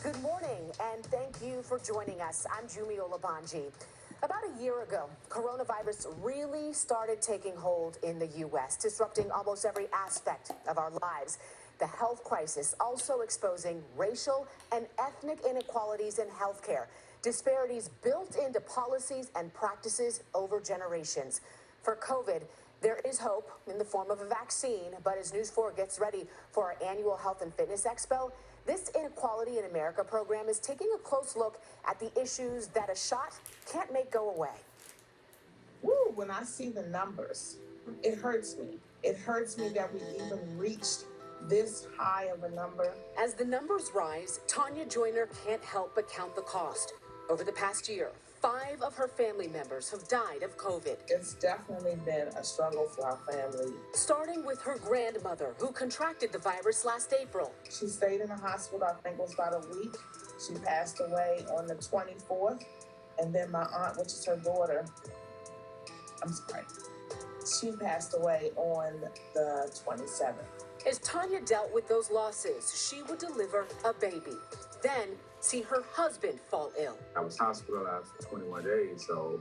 Good morning, and thank you for joining us. I'm Jumi Olabanji. About a year ago, coronavirus really started taking hold in the U.S., disrupting almost every aspect of our lives. The health crisis also exposing racial and ethnic inequalities in healthcare, disparities built into policies and practices over generations. For COVID, there is hope in the form of a vaccine, but as News 4 gets ready for our annual Health and Fitness Expo, this Inequality in America program is taking a close look at the issues that a shot can't make go away. Woo, when I see the numbers, it hurts me. It hurts me that we even reached this high of a number. As the numbers rise, Tanya Joyner can't help but count the cost. Over the past year, 5 of her family members have died of COVID. It's definitely been a struggle for our family. Starting with her grandmother, who contracted the virus last April. She stayed in the hospital, I think it was about a week. She passed away on the 24th. And then my aunt, which is her daughter, she passed away on the 27th. As Tanya dealt with those losses, she would deliver a baby, then see her husband fall ill. I was hospitalized for 21 days, so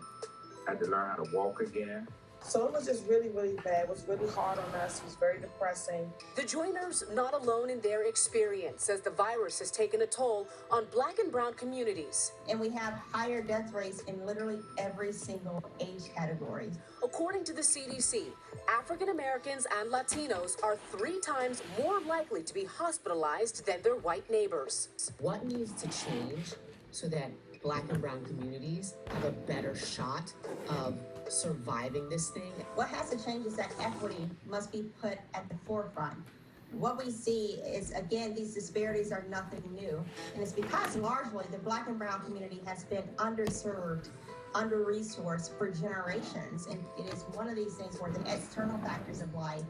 I had to learn how to walk again. So it was just really, really bad. It was really hard on us. It was very depressing. The Joyners not alone in their experience, as the virus has taken a toll on Black and brown communities. And we have higher death rates in literally every single age category. According to the CDC, African Americans and Latinos are 3 times more likely to be hospitalized than their white neighbors. What needs to change so that Black and brown communities have a better shot of surviving this thing? What has to change is that equity must be put at the forefront. What we see is, again, these disparities are nothing new. And it's because largely the Black and brown community has been underserved, under-resourced for generations. And it is one of these things where the external factors of life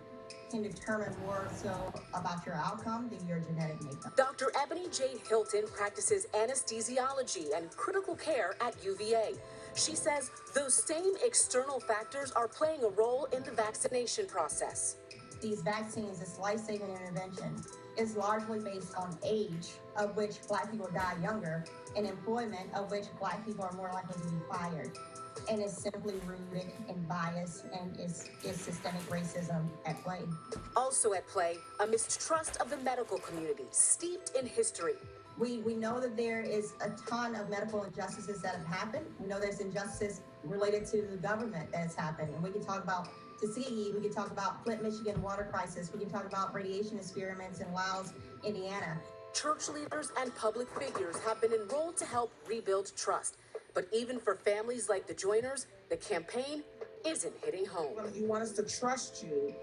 can determine more so about your outcome than your genetic makeup. Dr. Ebony J. Hilton practices anesthesiology and critical care at UVA. She says those same external factors are playing a role in the vaccination process. These vaccines, this life-saving intervention, is largely based on age, of which Black people die younger, and employment, of which Black people are more likely to be fired. And it's simply rooted in bias and is systemic racism at play. Also at play, a mistrust of the medical community, steeped in history. We know that there is a ton of medical injustices that have happened. We know there's injustices related to the government that has happened. And we can talk about Tuskegee, we can talk about Flint, Michigan water crisis, we can talk about radiation experiments in Laos, Indiana. Church leaders and public figures have been enrolled to help rebuild trust. But even for families like the Joyners, the campaign isn't hitting home. You want us to trust you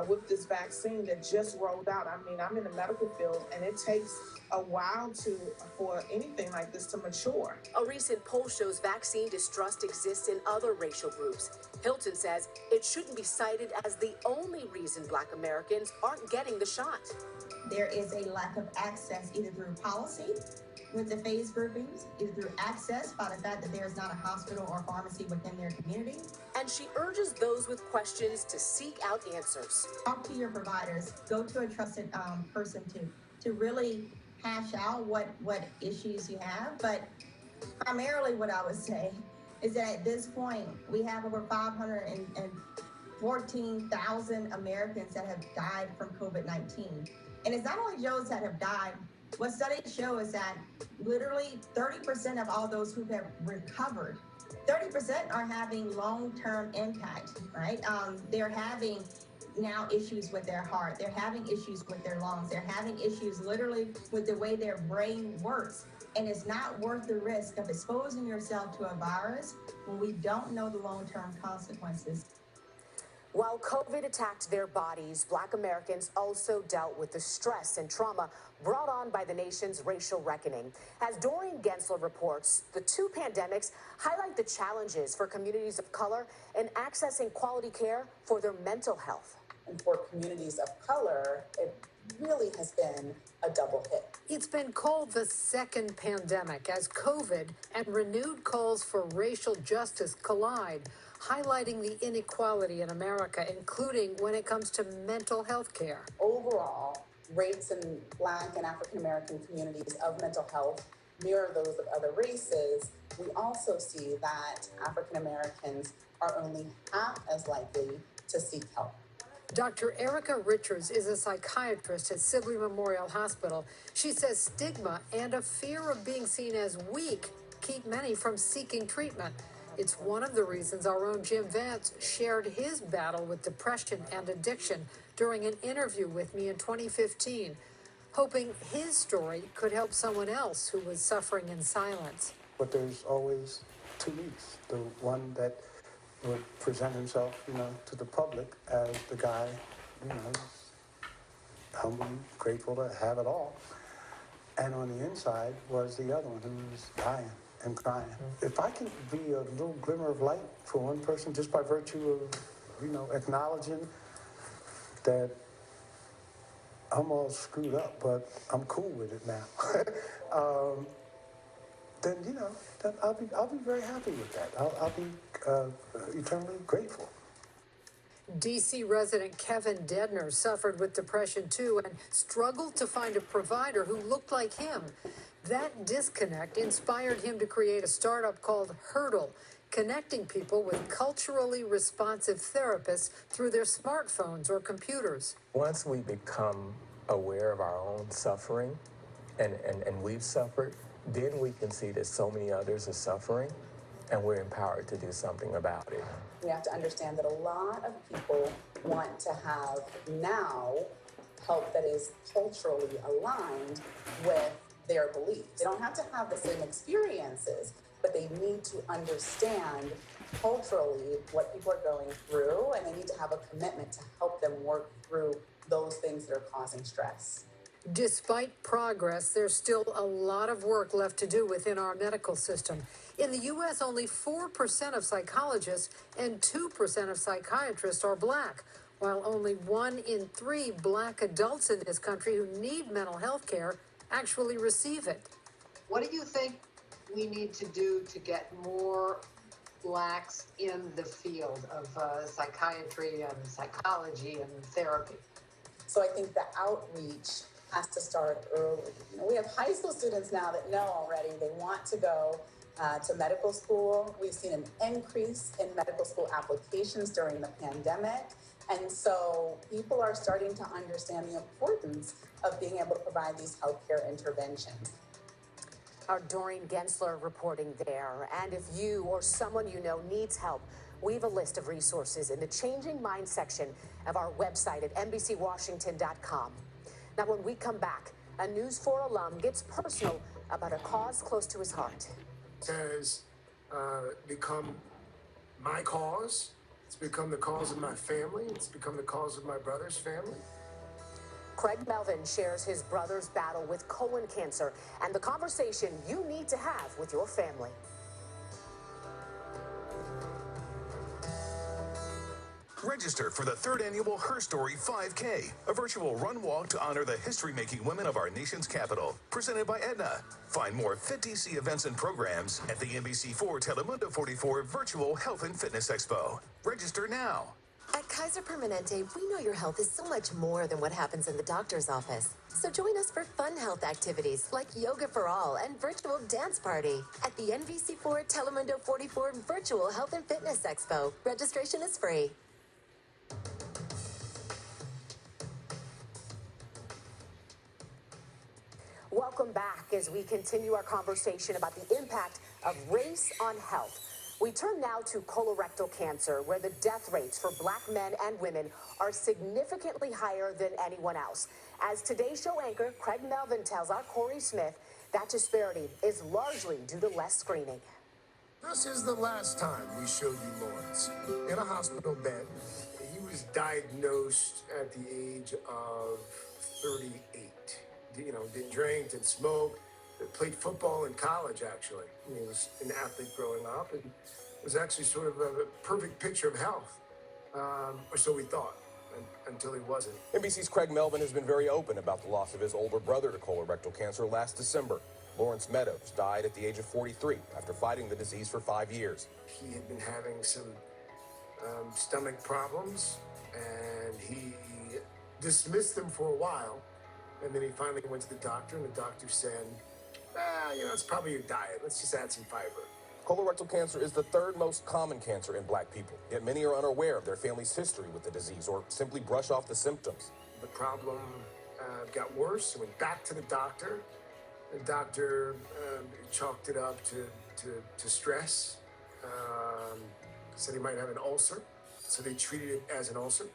with this vaccine that just rolled out. I mean, I'm in the medical field, and it takes a while for anything like this to mature. A recent poll shows vaccine distrust exists in other racial groups. Hilton says it shouldn't be cited as the only reason Black Americans aren't getting the shot. There is a lack of access either through policy with the phase groupings, either through access by the fact that there is not a hospital or pharmacy within their community. And she urges those with questions to seek out answers. Talk to your providers, go to a trusted person to really hash out what issues you have. But primarily what I would say is that at this point, we have over 514,000 Americans that have died from COVID-19. And it's not only those that have died. What studies show is that literally 30% of all those who have recovered, 30% are having long-term impact, right? They're having now issues with their heart. They're having issues with their lungs. They're having issues literally with the way their brain works. And it's not worth the risk of exposing yourself to a virus when we don't know the long-term consequences. While COVID attacked their bodies, Black Americans also dealt with the stress and trauma brought on by the nation's racial reckoning. As Dorian Gensler reports, the 2 pandemics highlight the challenges for communities of color in accessing quality care for their mental health. And for communities of color, it really has been a double hit. It's been called the second pandemic as COVID and renewed calls for racial justice collide, highlighting the inequality in America, including when it comes to mental health care. Overall, rates in Black and African American communities of mental health mirror those of other races, we also see that African Americans are only half as likely to seek help. Dr. Erica Richards is a psychiatrist at Sibley Memorial Hospital. She says stigma and a fear of being seen as weak keep many from seeking treatment. It's one of the reasons our own Jim Vance shared his battle with depression and addiction during an interview with me in 2015, hoping his story could help someone else who was suffering in silence. But there's always two me's. The one that would present himself, to the public as the guy, humbly grateful to have it all. And on the inside was the other one who was dying and crying. If I can be a little glimmer of light for one person just by virtue of, acknowledging that I'm all screwed up, but I'm cool with it now. Then then I'll be very happy with that. I'll be eternally grateful. D.C. resident Kevin Dedner suffered with depression too and struggled to find a provider who looked like him. That disconnect inspired him to create a startup called Hurdle, connecting people with culturally responsive therapists through their smartphones or computers. Once we become aware of our own suffering and we've suffered, then we can see that so many others are suffering and we're empowered to do something about it. We have to understand that a lot of people want to have now help that is culturally aligned with their beliefs. They don't have to have the same experiences, but they need to understand culturally what people are going through, and they need to have a commitment to help them work through those things that are causing stress. Despite progress, there's still a lot of work left to do within our medical system. In the U.S., only 4% of psychologists and 2% of psychiatrists are Black, while only 1 in 3 Black adults in this country who need mental health care actually receive it. What do you think we need to do to get more Blacks in the field of psychiatry and psychology and therapy? So I think the outreach has to start early. We have high school students now that know already they want to go to medical school. We've seen an increase in medical school applications during the pandemic. And so people are starting to understand the importance of being able to provide these healthcare interventions. Our Doreen Gensler reporting there. And if you or someone you know needs help, we have a list of resources in the Changing Minds section of our website at NBCWashington.com. Now, when we come back, a News 4 alum gets personal about a cause close to his heart. It has become my cause. It's become the cause of my family. It's become the cause of my brother's family. Craig Melvin shares his brother's battle with colon cancer and the conversation you need to have with your family. Register for the 3rd annual Her Story 5K, a virtual run-walk to honor the history-making women of our nation's capital. Presented by Aetna. Find more Fit DC events and programs at the NBC4 Telemundo 44 Virtual Health and Fitness Expo. Register now. At Kaiser Permanente, we know your health is so much more than what happens in the doctor's office. So join us for fun health activities like Yoga for All and Virtual Dance Party at the NBC4 Telemundo 44 Virtual Health and Fitness Expo. Registration is free. Welcome back as we continue our conversation about the impact of race on health. We turn now to colorectal cancer, where the death rates for Black men and women are significantly higher than anyone else. As Today's Show anchor Craig Melvin tells our Corey Smith, that disparity is largely due to less screening. This is the last time we showed you Lawrence in a hospital bed. He was diagnosed at the age of 38. Didn't drink, didn't smoke, played football in college, actually. He was an athlete growing up and was actually sort of a perfect picture of health, or so we thought, until he wasn't. NBC's Craig Melvin has been very open about the loss of his older brother to colorectal cancer last December. Lawrence Meadows died at the age of 43 after fighting the disease for 5 years. He had been having some stomach problems, and he dismissed them for a while, And then he finally went to the doctor, and the doctor said, it's probably your diet. Let's just add some fiber. Colorectal cancer is the third most common cancer in black people, yet many are unaware of their family's history with the disease or simply brush off the symptoms. The problem got worse. Went back to the doctor. The doctor chalked it up to stress. Said he might have an ulcer, so they treated it as an ulcer.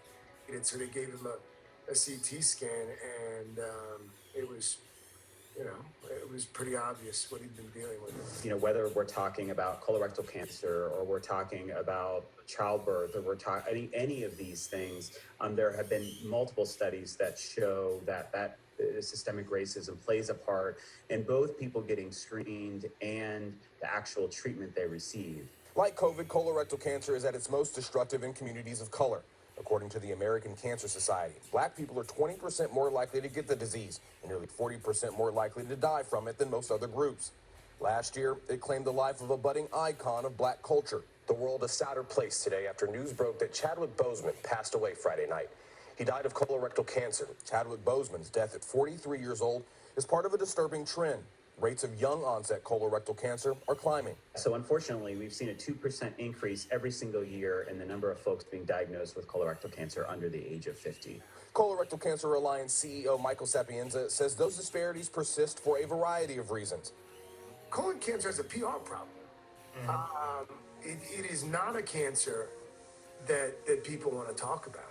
So they gave him a CT scan, and it was pretty obvious what he'd been dealing with. Whether we're talking about colorectal cancer or we're talking about childbirth or we're talking any of these things, there have been multiple studies that show that systemic racism plays a part in both people getting screened and the actual treatment they receive. Like COVID, colorectal cancer is at its most destructive in communities of color. According to the American Cancer Society, black people are 20% more likely to get the disease and nearly 40% more likely to die from it than most other groups. Last year, it claimed the life of a budding icon of black culture. The world a sadder place today after news broke that Chadwick Boseman passed away Friday night. He died of colorectal cancer. Chadwick Boseman's death at 43 years old is part of a disturbing trend. Rates of young onset colorectal cancer are climbing. So unfortunately, we've seen a 2% increase every single year in the number of folks being diagnosed with colorectal cancer under the age of 50. Colorectal Cancer Alliance CEO Michael Sapienza says those disparities persist for a variety of reasons. Colon cancer is a PR problem. It is not a cancer that people want to talk about.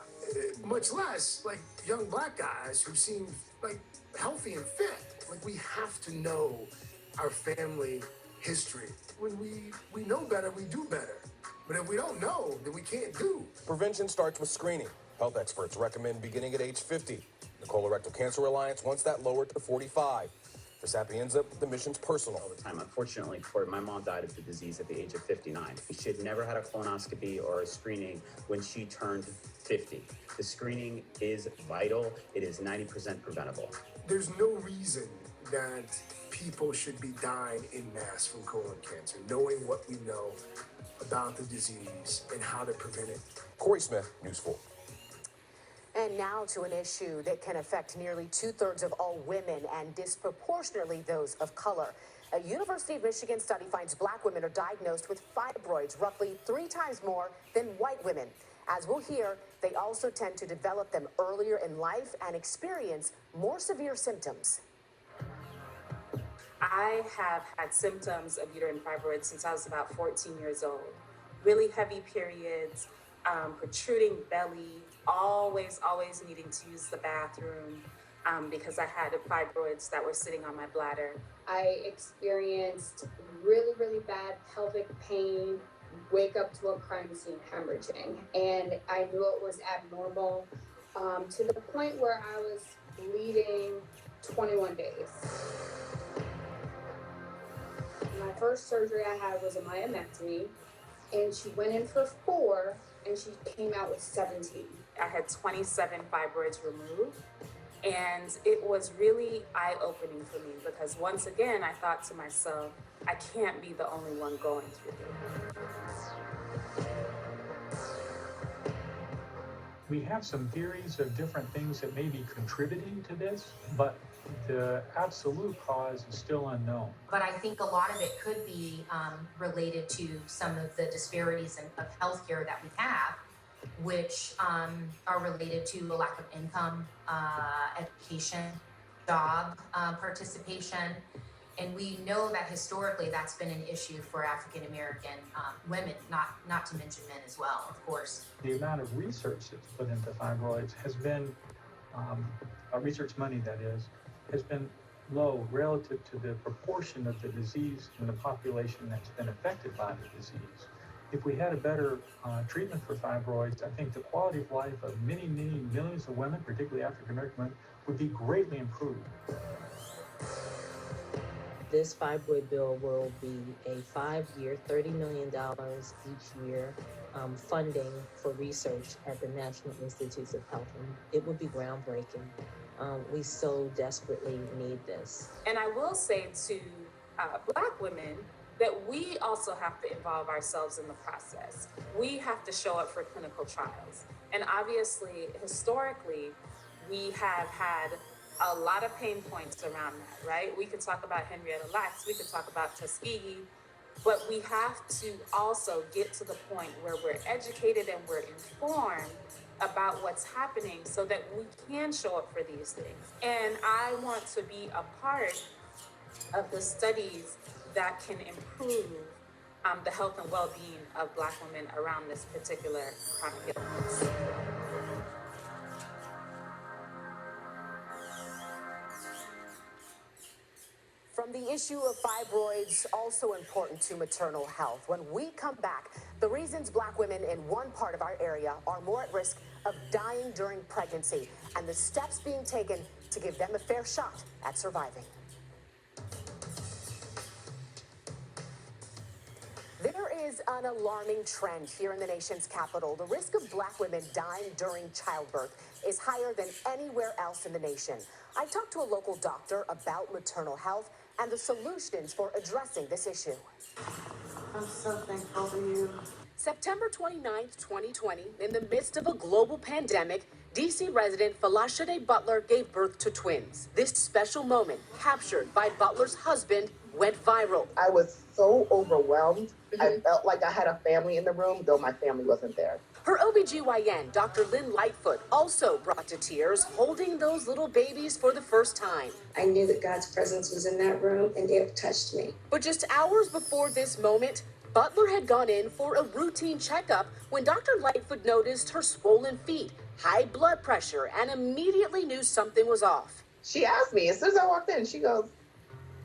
Much less like young black guys who seem like healthy and fit. Like, we have to know our family history. When we know better, we do better. But if we don't know, then we can't do. Prevention starts with screening. Health experts recommend beginning at age 50. The Colorectal Cancer Alliance wants that lowered to 45. For Sapienza, the mission's personal. All the time. Unfortunately, my mom died of the disease at the age of 59. She had never had a colonoscopy or a screening when she turned 50. The screening is vital. It is 90% preventable. There's no reason that people should be dying in mass from colon cancer, knowing what we know about the disease and how to prevent it. Corey Smith, News 4. And now to an issue that can affect nearly 2/3 of all women and disproportionately those of color. A University of Michigan study finds black women are diagnosed with fibroids roughly 3 times more than white women. As we'll hear, they also tend to develop them earlier in life and experience more severe symptoms. I have had symptoms of uterine fibroids since I was about 14 years old. Really heavy periods, protruding belly, always needing to use the bathroom because I had fibroids that were sitting on my bladder. I experienced really bad pelvic pain, wake up to a crime scene hemorrhaging, and I knew it was abnormal to the point where I was bleeding 21 days. My first surgery I had was a myomectomy, and she went in for 4, and she came out with 17. I had 27 fibroids removed, and it was really eye-opening for me because once again, I thought to myself, I can't be the only one going through this. We have some theories of different things that may be contributing to this, but the absolute cause is still unknown. But I think a lot of it could be related to some of the disparities of healthcare that we have, which are related to a lack of income, education, job participation. And we know that historically that's been an issue for African American women, not to mention men as well, of course. The amount of research that's put into fibroids has been, research money that is, has been low relative to the proportion of the disease in the population that's been affected by the disease. If we had a better treatment for fibroids, I think the quality of life of many millions of women, particularly African American women, would be greatly improved. This fibroid bill will be a 5-year, $30 million each year funding for research at the National Institutes of Health. And it will be groundbreaking. We so desperately need this. And I will say to Black women that we also have to involve ourselves in the process. We have to show up for clinical trials. And obviously, historically, we have had a lot of pain points around that, right? We could talk about Henrietta Lacks, we could talk about Tuskegee, but we have to also get to the point where we're educated and we're informed about what's happening so that we can show up for these things. And I want to be a part of the studies that can improve the health and well-being of Black women around this particular chronic illness. From the issue of fibroids, also important to maternal health. When we come back, the reasons Black women in one part of our area are more at risk of dying during pregnancy and the steps being taken to give them a fair shot at surviving. There is an alarming trend here in the nation's capital. The risk of Black women dying during childbirth is higher than anywhere else in the nation. I talked to a local doctor about maternal health and the solutions for addressing this issue. I'm so thankful for you. September 29th, 2020, in the midst of a global pandemic, D.C. resident Falashade Butler gave birth to twins. This special moment, captured by Butler's husband, went viral. I was so overwhelmed. I felt like I had a family in the room, though my family wasn't there. Her OBGYN, Dr. Lynn Lightfoot, also brought to tears, holding those little babies for the first time. I knew that God's presence was in that room, and it touched me. But just hours before this moment, Butler had gone in for a routine checkup when Dr. Lightfoot noticed her swollen feet, high blood pressure, and immediately knew something was off. She asked me, as soon as I walked in, she goes,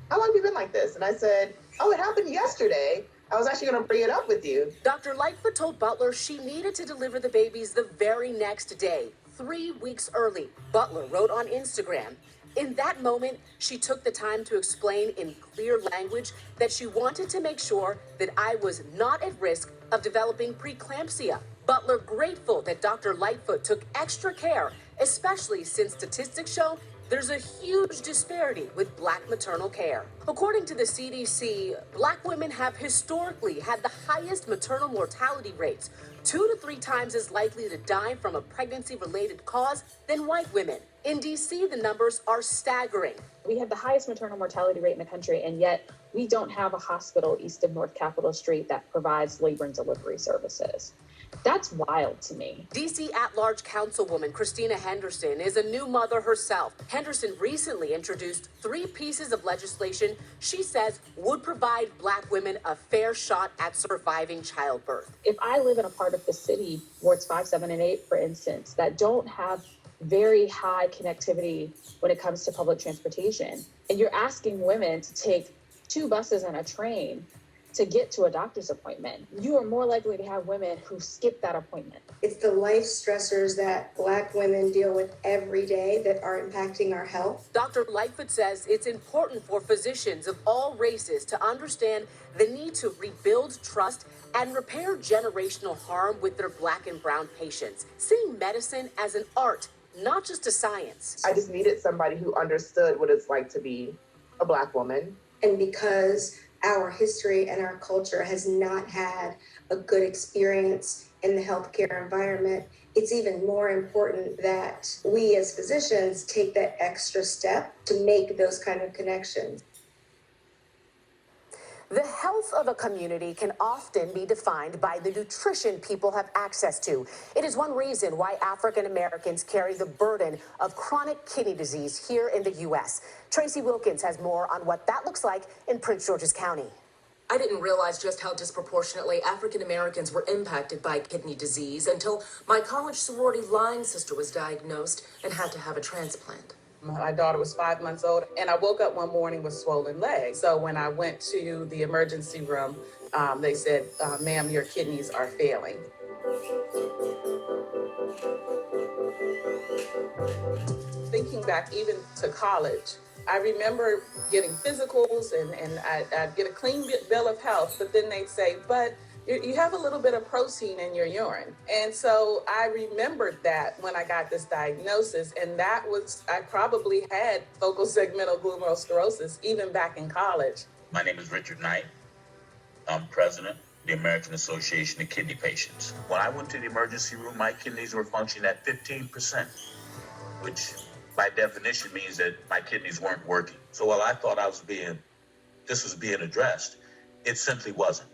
"How long have you been like this?" And I said, "Oh, it happened yesterday. I was actually going to bring it up with you." Dr. Lightfoot told Butler she needed to deliver the babies the very next day, 3 weeks early. Butler wrote on Instagram. In that moment, she took the time to explain in clear language that she wanted to make sure that I was not at risk of developing preeclampsia. Butler grateful that Dr. Lightfoot took extra care, especially since statistics show there's a huge disparity with Black maternal care. According to the CDC, Black women have historically had the highest maternal mortality rates, 2 to 3 times as likely to die from a pregnancy-related cause than white women. In DC, the numbers are staggering. We have the highest maternal mortality rate in the country, and yet we don't have a hospital east of North Capitol Street that provides labor and delivery services. That's wild to me. DC at-large councilwoman Christina Henderson is a new mother herself. Henderson recently introduced 3 pieces of legislation she says would provide Black women a fair shot at surviving childbirth. If I live in a part of the city, wards 5, 7, and 8, for instance, that don't have very high connectivity when it comes to public transportation, and you're asking women to take 2 buses and a train to get to a doctor's appointment, you are more likely to have women who skip that appointment. It's the life stressors that Black women deal with every day that are impacting our health. Dr. Lightfoot says it's important for physicians of all races to understand the need to rebuild trust and repair generational harm with their Black and brown patients, seeing medicine as an art, not just a science. I just needed somebody who understood what it's like to be a Black woman. And because our history and our culture has not had a good experience in the healthcare environment, it's even more important that we as physicians take that extra step to make those kind of connections. The health of a community can often be defined by the nutrition people have access to. It is one reason why African Americans carry the burden of chronic kidney disease here in the U.S. Tracy Wilkins has more on what that looks like in Prince George's County. I didn't realize just how disproportionately African Americans were impacted by kidney disease until my college sorority line sister was diagnosed and had to have a transplant. My daughter was 5 months old, and I woke up one morning with swollen legs. So when I went to the emergency room, they said, "Ma'am, your kidneys are failing." Thinking back even to college, I remember getting physicals and I'd get a clean bill of health, but then they'd say, "But you have a little bit of protein in your urine." And so I remembered that when I got this diagnosis, and that was, I probably had focal segmental glomerulosclerosis even back in college. My name is Richard Knight. I'm president of the American Association of Kidney Patients. When I went to the emergency room, my kidneys were functioning at 15%, which by definition means that my kidneys weren't working. So while I thought this was being addressed, it simply wasn't.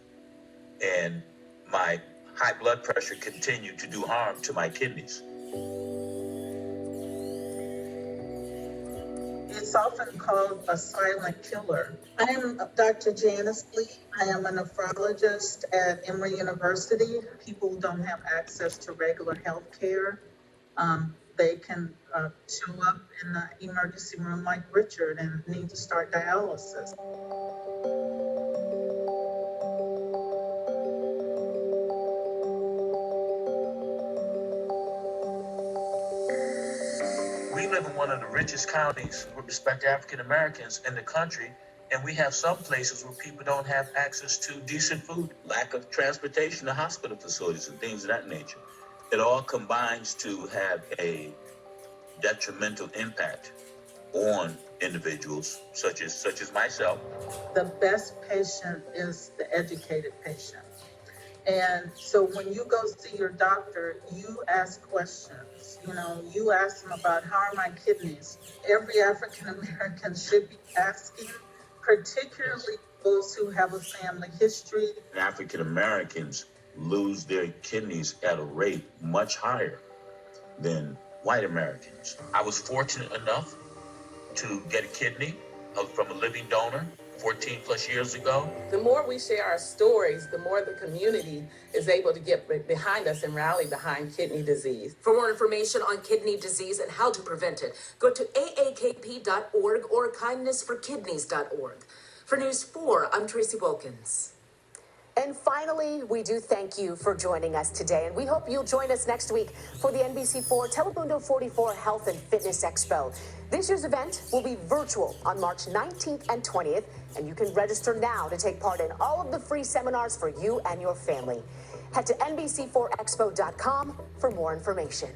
And my high blood pressure continued to do harm to my kidneys. It's often called a silent killer. I am Dr. Janice Lee. I am a nephrologist at Emory University. People don't have access to regular health care. They can show up in the emergency room like Richard and need to start dialysis. We live in one of the richest counties with respect to African Americans in the country, and we have some places where people don't have access to decent food, lack of transportation to hospital facilities and things of that nature. It all combines to have a detrimental impact on individuals such as myself. The best patient is the educated patient. And so when you go see your doctor, you ask questions. You ask them about, how are my kidneys? Every African American should be asking, particularly those who have a family history. African Americans lose their kidneys at a rate much higher than white Americans. I was fortunate enough to get a kidney from a living donor 14 plus years ago. The more we share our stories, the more the community is able to get behind us and rally behind kidney disease. For more information on kidney disease and how to prevent it, go to aakp.org or kindnessforkidneys.org. For News 4, I'm Tracy Wilkins. And finally, we do thank you for joining us today, and we hope you'll join us next week for the NBC4 Telemundo 44 Health and Fitness Expo. This year's event will be virtual on March 19th and 20th, and you can register now to take part in all of the free seminars for you and your family. Head to NBC4expo.com for more information.